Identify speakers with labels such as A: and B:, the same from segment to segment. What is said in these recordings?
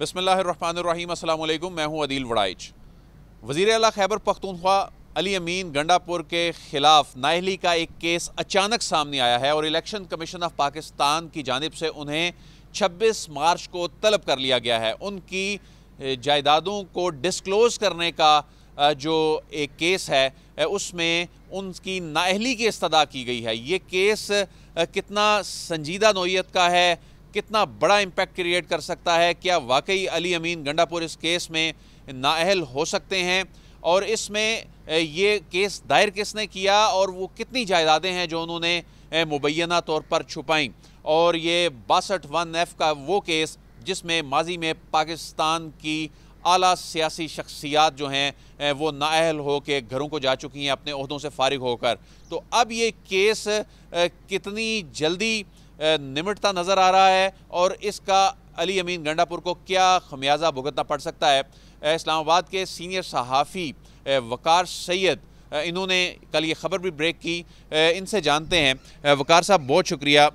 A: बिस्मिल्लाहिर्रहमानिर्रहीम। अस्सलाम वालेकुम। मैं हूं अदील वड़ाइच। वज़ीर आला खैबर पख्तूनख्वा अली अमीन गंडापुर के ख़िलाफ़ नाअहली का एक केस अचानक सामने आया है और इलेक्शन कमीशन ऑफ पाकिस्तान की जानिब से उन्हें 26 मार्च को तलब कर लिया गया है। उनकी जायदादों को डिस्क्लोज़ करने का जो एक केस है उसमें उनकी नाअहली की इस्तदा की गई है। ये केस कितना संजीदा नौइयत का है, कितना बड़ा इम्पैक्ट क्रिएट कर सकता है, क्या वाकई अली अमीन गंडापुर इस केस में नाअहल हो सकते हैं, और इसमें ये केस दायर किसने किया और वो कितनी जायदादें हैं जो उन्होंने मुबैना तौर पर छुपाई, और ये 62(1)F का वो केस जिसमें माजी में पाकिस्तान की आला सियासी शख्सियात जो हैं वो नाअहल हो के घरों को जा चुकी हैं अपने ओहदों से फारिग होकर। तो अब ये केस कितनी जल्दी निमटता नज़र आ रहा है और इसका अली अमीन गंडापुर को क्या खमियाजा भुगतना पड़ सकता है। इस्लामाबाद के सीनियर सहाफ़ी वकार सैयद, इन्होंने कल ये ख़बर भी ब्रेक की, इनसे जानते हैं। वकार साहब बहुत शुक्रिया।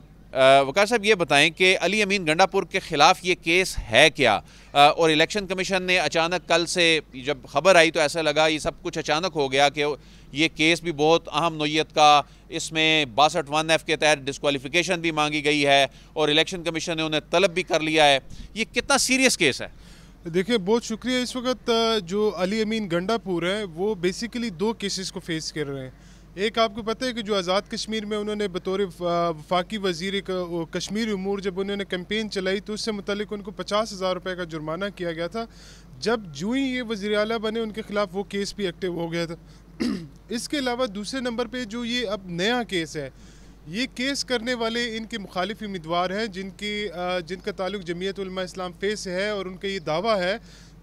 A: वकार साहब ये बताएं कि अली अमीन गंडापुर के ख़िलाफ़ ये केस है क्या, और इलेक्शन कमीशन ने अचानक कल से जब ख़बर आई तो ऐसा लगा ये सब कुछ अचानक हो गया कि ये केस भी बहुत अहम नौइयत का, इसमें 62(1)F के तहत डिस्क्वालिफिकेशन भी मांगी गई है और इलेक्शन कमीशन ने उन्हें तलब भी कर लिया है। ये कितना सीरियस केस है?
B: देखिए, बहुत शुक्रिया। इस वक्त जो अली अमीन गंडापुर है वो बेसिकली दो केसेस को फेस कर रहे हैं। एक, आपको पता है कि जो आज़ाद कश्मीर में उन्होंने बतौर वफाकी वज़ीर कश्मीर उमूर जब उन्होंने कैंपेन चलाई तो उससे मुतालिक उनको 50,000 रुपये का जुर्माना किया गया था। जब जो ही ये वज़ीर आला बने उनके ख़िलाफ़ वो केस भी एक्टिव हो गया था। इसके अलावा दूसरे नंबर पे जो ये अब नया केस है, ये केस करने वाले इनके मुखालिफ उम्मीदवार हैं जिनका ताल्लुक जमीयत उलमा इस्लाम फे से है, और उनका ये दावा है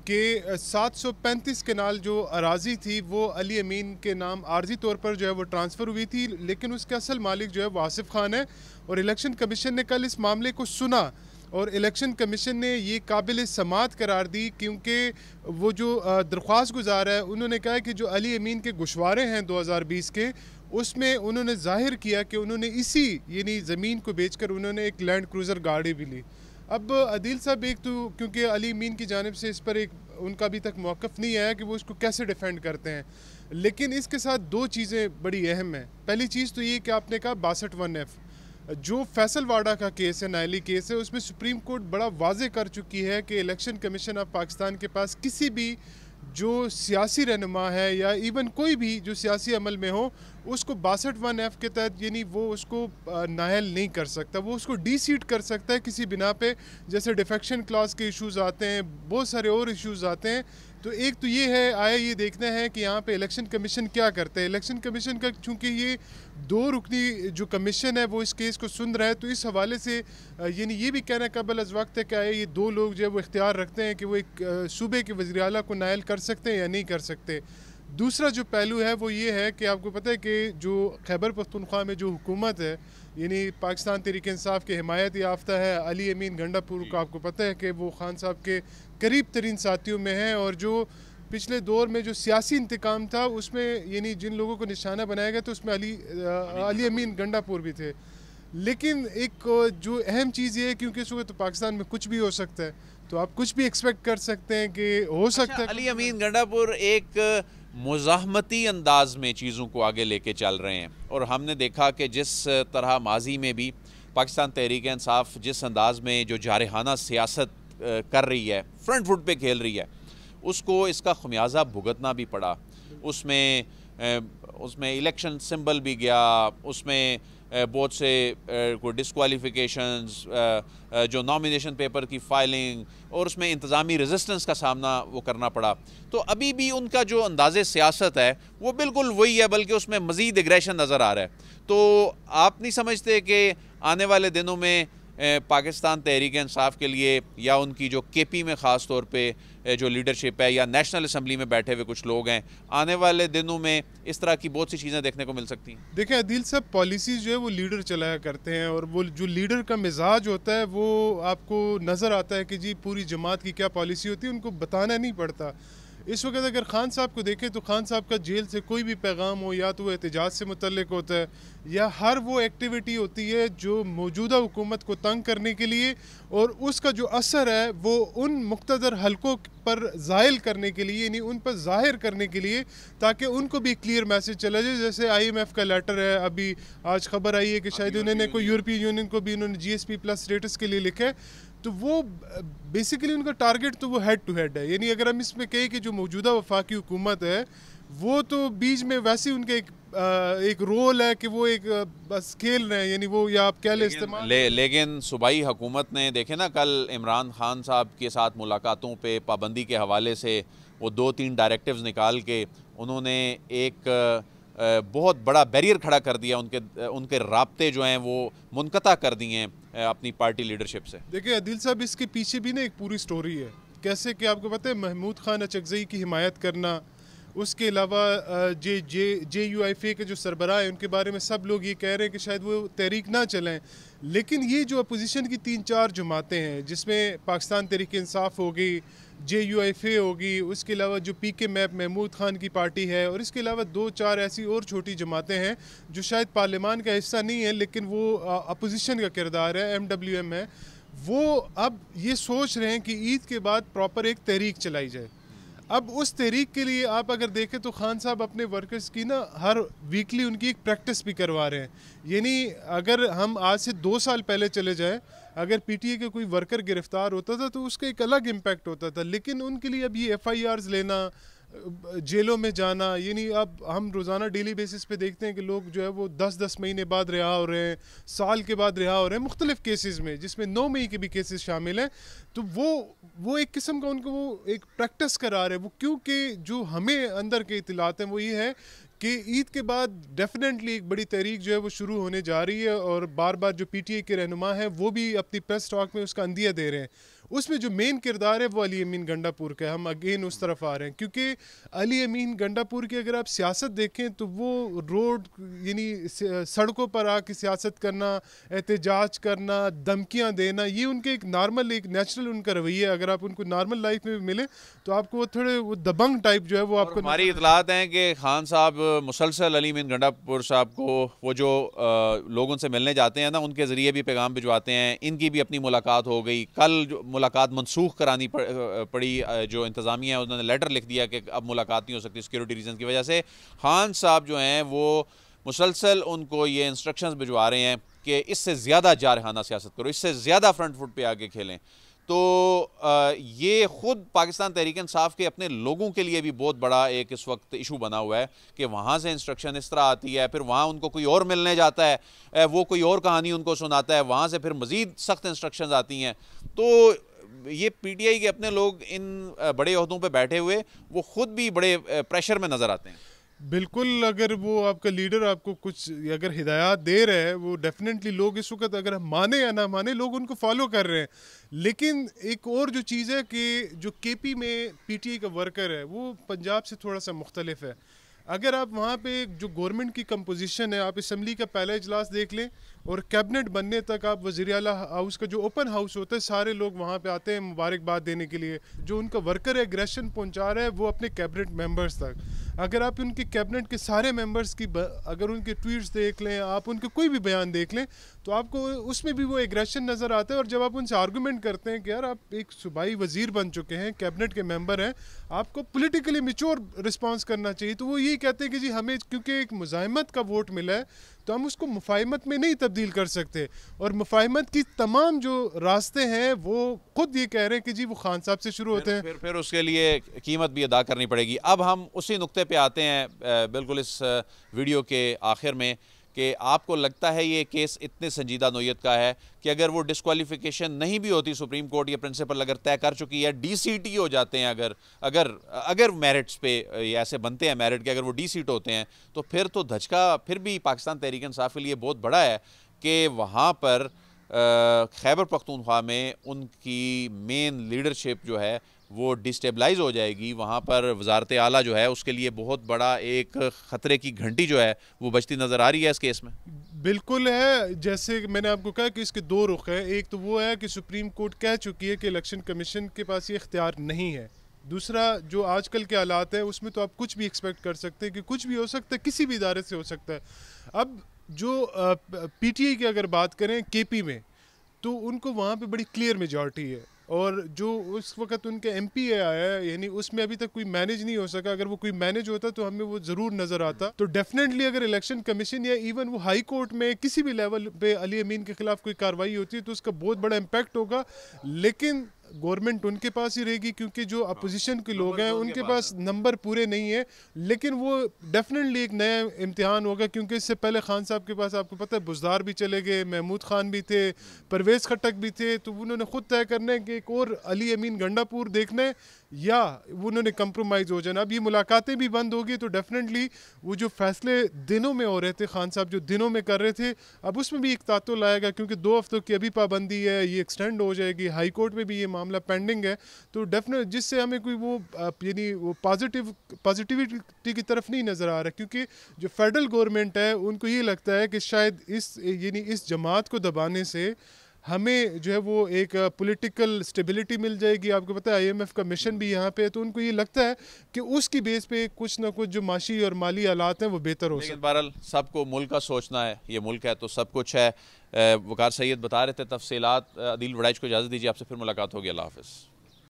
B: कि 735 कनाल जो अराजी थी वो अली अमीन के नाम आर्जी तौर पर जो है वो ट्रांसफ़र हुई थी, लेकिन उसका असल मालिक जो है वो आसिफ खान है। और इलेक्शन कमीशन ने कल इस मामले को सुना और इलेक्शन कमीशन ने ये काबिल समात करार दी, क्योंकि वो जो दरख्वास्त गुजार है उन्होंने कहा है कि जो अली अमीन के गोशवारे हैं 2020 के, उसमें उन्होंने जाहिर किया कि उन्होंने इसी यानी ज़मीन को बेचकर उन्होंने एक लैंड क्रूज़र गाड़ी भी ली। अब अदील साहब, एक तो क्योंकि अली अमीन की जानिब से इस पर एक उनका अभी तक मौक़िफ़ नहीं आया कि वो इसको कैसे डिफेंड करते हैं, लेकिन इसके साथ दो चीज़ें बड़ी अहम हैं। पहली चीज़ तो ये कि आपने कहा 62(1)F जो फैसल वाडा का केस है, नाअहली केस है, उसमें सुप्रीम कोर्ट बड़ा वाज़े कर चुकी है कि इलेक्शन कमीशन ऑफ पाकिस्तान के पास किसी भी जो सियासी रहनुमा है या इवन कोई भी जो सियासी अमल में हो उसको 62(1)F के तहत यानी वो उसको नाअहल नहीं कर सकता। वो उसको डी सीट कर सकता है किसी बिना पे, जैसे डिफेक्शन क्लास के इश्यूज़ आते हैं, बहुत सारे और इश्यूज़ आते हैं। तो एक तो ये है, आया ये देखना है कि यहाँ पे इलेक्शन कमीशन क्या करता है। इलेक्शन कमीशन का चूँकि ये 2 रुकनी जो कमीशन है वो इस केस को सुन रहा है, तो इस हवाले से यानी ये भी कहना कबल अज़ वक्त है कि आया ये 2 लोग जो है वो इख्तियार रखते हैं कि वो एक सूबे के वज़ीर आला को नाअहल कर सकते हैं या नहीं कर सकते। दूसरा जो पहलू है वो ये है कि आपको पता है कि जो खैबर पख्तूनख्वा में जो हुकूमत है यानी पाकिस्तान तहरीक इंसाफ के हिमायत याफ्ता है, अली अमीन गंडापुर का आपको पता है कि वो खान साहब के करीब तरीन साथियों में है, और जो पिछले दौर में जो सियासी इंतकाम था उसमें यानी जिन लोगों को निशाना बनाया गया तो उसमें अली अमीन गंडापुर भी थे। लेकिन एक जो अहम चीज़ ये है, क्योंकि इस वक्त तो पाकिस्तान में कुछ भी हो सकता है, तो आप कुछ भी एक्सपेक्ट कर सकते हैं कि हो सकता है।
A: अली अमीन गंडापुर एक मुज़ाहमती अंदाज में चीज़ों को आगे लेके चल रहे हैं, और हमने देखा कि जिस तरह माजी में भी पाकिस्तान तहरीक इंसाफ जिस अंदाज में जो जारहाना सियासत कर रही है, फ्रंट फुट पे खेल रही है, उसको इसका खमियाजा भुगतना भी पड़ा। उसमें इलेक्शन सिंबल भी गया, उसमें बहुत से कोई डिस्क्वालिफिकेशंस, जो नॉमिनेशन पेपर की फाइलिंग, और उसमें इंतज़ामी रेजिस्टेंस का सामना वो करना पड़ा। तो अभी भी उनका जो अंदाज़े सियासत है वो बिल्कुल वही है, बल्कि उसमें मज़ीद एग्रेशन नज़र आ रहा है। तो आप नहीं समझते कि आने वाले दिनों में पाकिस्तान तहरीक इंसाफ के लिए या उनकी जो केपी में ख़ास तौर पे जो लीडरशिप है या नेशनल असम्बली में बैठे हुए कुछ लोग हैं, आने वाले दिनों में इस तरह की बहुत सी चीज़ें देखने को मिल सकती हैं?
B: देखें अदील साहब, पॉलिसीज़ जो है वो लीडर चलाया करते हैं, और वो जो लीडर का मिजाज होता है वो आपको नज़र आता है कि जी पूरी जमात की क्या पॉलिसी होती है, उनको बताना नहीं पड़ता। इस वक्त अगर खान साहब को देखें तो खान साहब का जेल से कोई भी पैगाम हो, या तो वो एहतजाज से मुतल्लिक होता है या हर वो एक्टिविटी होती है जो मौजूदा हुकूमत को तंग करने के लिए और उसका जो असर है वो उन मुख्तदर हलकों पर ज़ाहिर करने के लिए, यानी उन पर ज़ाहिर करने के लिए, ताकि उनको भी क्लियर मैसेज चला जाए। जैसे IMF का लेटर है, अभी आज खबर आई है कि शायद उन्होंने कोई यूरोपियन यूनियन को भी उन्होंने GSP+ स्टेटस के लिए लिखा है। तो वो बेसिकली उनका टारगेट तो वो हेड टू हेड है, यानी अगर हम इसमें कहें कि जो मौजूदा वफाकी हुकूमत है वो तो बीच में वैसे ही उनके एक रोल है कि वो एक बस खेल रहे हैं, यानी वो या आप कह लें इस्तेमाल।
A: लेकिन सूबाई हुकूमत ने देखे ना, कल इमरान खान साहब के साथ मुलाकातों पे पाबंदी के हवाले से वो 2-3 डायरेक्टिव्स निकाल के उन्होंने एक बहुत बड़ा बैरियर खड़ा कर दिया, उनके राब्ते जो हैं वो मुनक़ता कर दिए हैं अपनी पार्टी लीडरशिप से। देखिए
B: आदिल साहब, इसके पीछे भी ना एक पूरी स्टोरी है, कैसे कि आपको पता है महमूद खान अचकज़ई की हिमायत करना, उसके अलावा JUIFA के जो सरबराह है उनके बारे में सब लोग ये कह रहे हैं कि शायद वो तहरीक ना चलें, लेकिन ये जो अपोजिशन की 3-4 जमातें हैं जिसमें पाकिस्तान तहरीक इंसाफ होगी, JUIFA होगी, उसके अलावा जो PK मैप महमूद खान की पार्टी है, और इसके अलावा 2-4 ऐसी और छोटी जमातें हैं जो शायद पार्लियामान का हिस्सा नहीं है लेकिन वो अपोजिशन का किरदार है, MWM है, वो अब ये सोच रहे हैं कि ईद के बाद प्रॉपर एक तहरीक चलाई जाए। अब उस तहरीक के लिए आप अगर देखें तो खान साहब अपने वर्कर्स की ना हर वीकली उनकी एक प्रैक्टिस भी करवा रहे हैं, यानी अगर हम आज से 2 साल पहले चले जाएं, अगर PTA का कोई वर्कर गिरफ्तार होता था तो उसका एक अलग इम्पैक्ट होता था, लेकिन उनके लिए अब ये FIRs लेना, जेलों में जाना, यानी अब हम रोज़ाना डेली बेसिस पे देखते हैं कि लोग जो है वो 10-10 महीने बाद रिहा हो रहे हैं, साल के बाद रिहा हो रहे हैं मुख्तलिफ केसेस में, जिसमें 9 मई के भी केसेस शामिल हैं। तो वो एक किस्म का उनको वो एक प्रैक्टिस करा रहे हैं वो, क्योंकि जो हमें अंदर के इत्तलात हैं वो ये है कि ईद के बाद डेफिनेटली एक बड़ी तहरीक जो है वो शुरू होने जा रही है, और बार बार जो PTA के रहनुमा हैं वो भी अपनी प्रेस टॉक में उसका अंदिया दे रहे हैं। उसमें जो मेन किरदार है वो अली अमीन गंडापुर का है, हम अगेन उस तरफ आ रहे हैं, क्योंकि अली अमीन गंडापुर की अगर आप सियासत देखें तो वो रोड यानी सड़कों पर आके सियासत करना, एहतजाज करना, धमकियाँ देना, ये उनके एक नॉर्मल एक नेचुरल उनका रवैया है। अगर आप उनको नॉर्मल लाइफ में भी मिले तो आपको वो थोड़े वो दबंग टाइप जो है वो आपको।
A: हमारी इतलात हैं कि खान साहब मुसलसल अली अमीन गंडापुर साहब को वो जो लोगों से मिलने जाते हैं ना, उनके ज़रिए भी पैगाम भिजवाते हैं। इनकी भी अपनी मुलाकात हो गई, कल जो मुलाकात मनसूख करानी पड़ी, जो इंतज़ामिया है उन्होंने लेटर लिख दिया कि अब मुलाकात नहीं हो सकती सिक्योरिटी रीज़न की वजह से। खान साहब जो हैं वो मुसलसल उनको ये इंस्ट्रक्शंस भिजवा रहे हैं कि इससे ज़्यादा जारहाना सियासत करो, इससे ज़्यादा फ्रंट फुट पे आके खेलें। तो ये ख़ुद पाकिस्तान तहरीक इंसाफ के अपने लोगों के लिए भी बहुत बड़ा एक इस वक्त इशू बना हुआ है कि वहाँ से इंस्ट्रक्शन इस तरह आती है, फिर वहाँ उनको कोई और मिलने जाता है, वो कोई और कहानी उनको सुनाता है, वहाँ से फिर मज़ीद सख्त इंस्ट्रक्शंस आती हैं। तो ये PTI के अपने लोग इन बड़े ओहदों पे बैठे हुए वो ख़ुद भी बड़े प्रेशर में नज़र आते हैं।
B: बिल्कुल, अगर वो आपका लीडर आपको कुछ अगर हिदायत दे रहा है वो डेफिनेटली लोग इस वक्त अगर माने या ना माने लोग उनको फॉलो कर रहे हैं। लेकिन एक और जो चीज़ है कि जो KP में PTI का वर्कर है वो पंजाब से थोड़ा सा मुख्तलिफ है। अगर आप वहाँ पे जो गवर्नमेंट की कंपोजिशन है, आप असम्बली का पहला इजलास देख लें और कैबिनेट बनने तक आप वज़ीर आला हाउस का जो ओपन हाउस होता है सारे लोग वहाँ पे आते हैं मुबारकबाद देने के लिए। जो उनका वर्कर एग्रेशन पहुँचा रहा है वो अपने कैबिनेट मेंबर्स तक, अगर आप उनके कैबिनेट के सारे मेंबर्स की अगर उनके ट्वीट्स देख लें, आप उनके कोई भी बयान देख लें तो आपको उसमें भी वो एग्रेशन नज़र आता है। और जब आप उनसे आर्गूमेंट करते हैं कि यार आप एक सूबाई वज़ीर बन चुके हैं, कैबिनेट के मेंबर हैं, आपको पॉलिटिकली मैच्योर रिस्पांस करना चाहिए, तो वो यही कहते हैं कि जी हमें क्योंकि एक मुज़ाहिमत का वोट मिला है तो हम उसको मुफाहिमत में नहीं तब्दील कर सकते। और मुफाहिमत की तमाम जो रास्ते हैं वो खुद ये कह रहे हैं कि जी वो खान साहब से शुरू होते हैं,
A: फिर उसके लिए कीमत भी अदा करनी पड़ेगी। अब हम उसी नुक्ते पे आते हैं बिल्कुल इस वीडियो के आखिर में कि आपको लगता है ये केस इतने संजीदा नोयत का है कि अगर वो डिस्क्वालिफिकेशन नहीं भी होती, सुप्रीम कोर्ट ये प्रिंसिपल अगर तय कर चुकी है, DCT हो जाते हैं, अगर मेरिट्स पे ऐसे बनते हैं मेरिट के, अगर वो DCT होते हैं तो फिर तो धचका फिर भी पाकिस्तान तहरीक इंसाफ के लिए बहुत बड़ा है कि वहाँ पर खैबर पख्तूनख्वा में उनकी मेन लीडरशिप जो है वो डिस्टेबलाइज हो जाएगी। वहाँ पर वजारत आला जो है उसके लिए बहुत बड़ा एक ख़तरे की घंटी जो है वो बजती नज़र आ रही है इस केस में।
B: बिल्कुल है, जैसे मैंने आपको कहा कि इसके 2 रुख हैं। एक तो वो है कि सुप्रीम कोर्ट कह चुकी है कि इलेक्शन कमीशन के पास ये इख्तियार नहीं है दूसरा जो आजकल के हालात हैं उसमें तो आप कुछ भी एक्सपेक्ट कर सकते हैं कि कुछ भी हो सकता है, किसी भी इदारे से हो सकता है। अब जो पीटीआई की अगर बात करें केपी में, तो उनको वहाँ पे बड़ी क्लियर मेजॉरिटी है, और जो उस वक्त उनके एमपी आया है, यानी उसमें अभी तक कोई मैनेज नहीं हो सका। अगर वो कोई मैनेज होता तो हमें वो ज़रूर नज़र आता। तो डेफिनेटली अगर इलेक्शन कमीशन या इवन वो हाई कोर्ट में किसी भी लेवल पे अली अमीन के खिलाफ कोई कार्रवाई होती है तो उसका बहुत बड़ा इम्पैक्ट होगा। लेकिन गवर्नमेंट उनके पास ही रहेगी, क्योंकि जो अपोजिशन के लोग हैं उनके पास नंबर पूरे नहीं है। लेकिन वो डेफिनेटली एक नया इम्तिहान होगा, क्योंकि इससे पहले खान साहब के पास आपको पता है बुज़दार भी चले गए, महमूद खान भी थे, परवेज़ खट्टक भी थे। तो उन्होंने खुद तय करना है कि एक और अली अमीन गंडापुर देखना है या उन्होंने कंप्रोमाइज़ हो जाना। अब ये मुलाकातें भी बंद होगी तो डेफिनेटली वो जो फैसले दिनों में हो रहे थे, खान साहब जो दिनों में कर रहे थे, अब उसमें भी एक तातुल लाएगा, क्योंकि 2 हफ्तों की अभी पाबंदी है, ये एक्सटेंड हो जाएगी। हाई कोर्ट में भी ये मामला पेंडिंग है। तो डेफिनेट जिससे हमें कोई वो यानी वो पॉजिटिविटी की तरफ नहीं नज़र आ रहा, क्योंकि जो फेडरल गवर्नमेंट है उनको ये लगता है कि शायद इस जमात को दबाने से हमें जो है वो एक पॉलिटिकल स्टेबिलिटी मिल जाएगी। आपको पता है आईएमएफ का मिशन भी यहाँ पे है, तो उनको ये लगता है कि उसकी बेस पे कुछ ना कुछ जो माशी और माली हालात हैं वो बेहतर हो सकते हैं।
A: बहरहाल सबको मुल्क का सोचना है, ये मुल्क है तो सब कुछ है। वकार सैयद बता रहे थे तफसीलात। अदील वड़ाइच को इजाज़त दीजिए, आपसे फिर मुलाकात होगी। अल्लाह हाफ़िज़।